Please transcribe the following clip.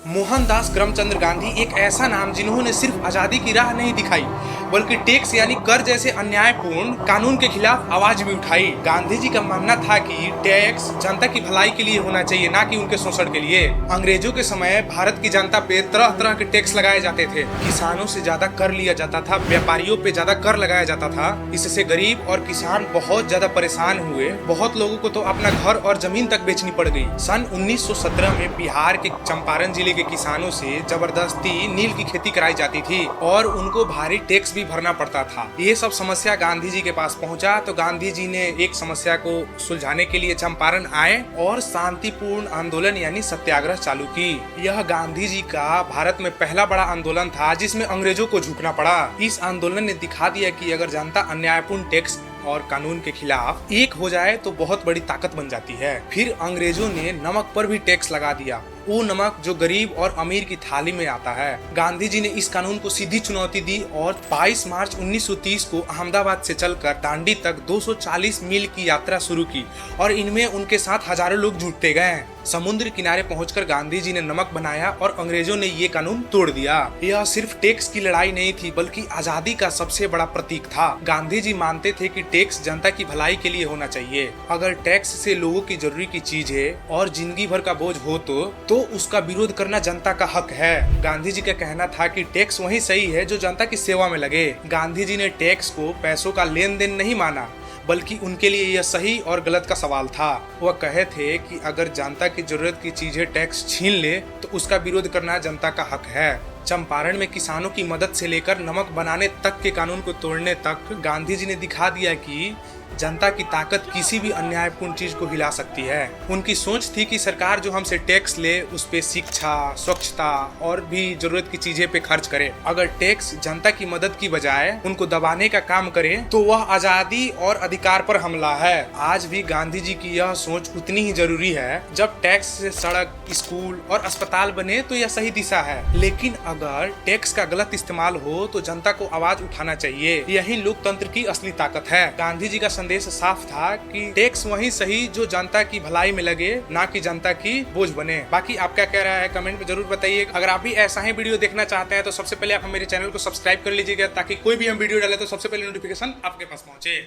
मोहनदास करमचंद गांधी एक ऐसा नाम जिन्होंने सिर्फ आजादी की राह नहीं दिखाई बल्कि टैक्स यानी कर जैसे अन्यायपूर्ण कानून के खिलाफ आवाज भी उठाई। गांधी जी का मानना था कि टैक्स जनता की भलाई के लिए होना चाहिए, ना कि उनके शोषण के लिए। अंग्रेजों के समय भारत की जनता पे तरह तरह के टैक्स लगाए जाते थे। किसानों से ज्यादा कर लिया जाता था, व्यापारियों पे ज्यादा कर लगाया जाता था। इससे गरीब और किसान बहुत ज्यादा परेशान हुए। बहुत लोगों को तो अपना घर और जमीन तक बेचनी पड़ गई। सन 1917 में बिहार के चंपारण जिले के किसानों से जबरदस्ती नील की खेती कराई जाती थी और उनको भारी टैक्स भी भरना पड़ता था। ये सब समस्या गांधी जी के पास पहुंचा तो गांधी जी ने एक समस्या को सुलझाने के लिए चंपारण आए और शांतिपूर्ण आंदोलन यानी सत्याग्रह चालू की। यह गांधी जी का भारत में पहला बड़ा आंदोलन था जिसमें अंग्रेजों को झुकना पड़ा। इस आंदोलन ने दिखा दिया कि अगर जनता अन्यायपूर्ण टैक्स और कानून के खिलाफ एक हो जाए तो बहुत बड़ी ताकत बन जाती है। फिर अंग्रेजों ने नमक पर भी टैक्स लगा दिया, वो नमक जो गरीब और अमीर की थाली में आता है। गांधी जी ने इस कानून को सीधी चुनौती दी और 22 मार्च 1930 को अहमदाबाद से चलकर दांडी तक 240 मील की यात्रा शुरू की और इनमें उनके साथ हजारों लोग जुटते गए। समुद्र किनारे पहुंचकर गांधी जी ने नमक बनाया और अंग्रेजों ने ये कानून तोड़ दिया। यह सिर्फ टैक्स की लड़ाई नहीं थी बल्कि आजादी का सबसे बड़ा प्रतीक था। गांधी जी मानते थे कि टैक्स जनता की भलाई के लिए होना चाहिए। अगर टैक्स से लोगों की जरूरी की चीज है और जिंदगी भर का बोझ हो तो उसका विरोध करना जनता का हक है। गांधी जी का कहना था कि टैक्स वही सही है जो जनता की सेवा में लगे। गांधी जी ने टैक्स को पैसों का लेन देन नहीं माना बल्कि उनके लिए यह सही और गलत का सवाल था। वह कहे थे कि अगर जनता की जरूरत की चीजें टैक्स छीन ले तो उसका विरोध करना जनता का हक है। चंपारण में किसानों की मदद से लेकर नमक बनाने तक के कानून को तोड़ने तक गांधी जी ने दिखा दिया कि जनता की ताकत किसी भी अन्यायपूर्ण चीज को हिला सकती है। उनकी सोच थी कि सरकार जो हमसे टैक्स ले उस पे शिक्षा, स्वच्छता और भी जरूरत की चीजें पे खर्च करे। अगर टैक्स जनता की मदद की बजाय उनको दबाने का काम करे तो वह आजादी और अधिकार पर हमला है। आज भी गांधी जी की यह सोच उतनी ही जरूरी है। जब टैक्स से सड़क, स्कूल और अस्पताल बने तो यह सही दिशा है, लेकिन अगर टैक्स का गलत इस्तेमाल हो तो जनता को आवाज उठाना चाहिए। यही लोकतंत्र की असली ताकत है। गांधी जी का संदेश साफ था कि टैक्स वही सही जो जनता की भलाई में लगे, ना कि जनता की बोझ बने। बाकी आप क्या कह रहा है कमेंट में जरूर बताइए। अगर आप भी ऐसा ही वीडियो देखना चाहते हैं तो सबसे पहले आप मेरे चैनल को सब्सक्राइब कर लीजिएगा ताकि कोई भी हम वीडियो डाले तो सबसे पहले नोटिफिकेशन आपके पास पहुंचे।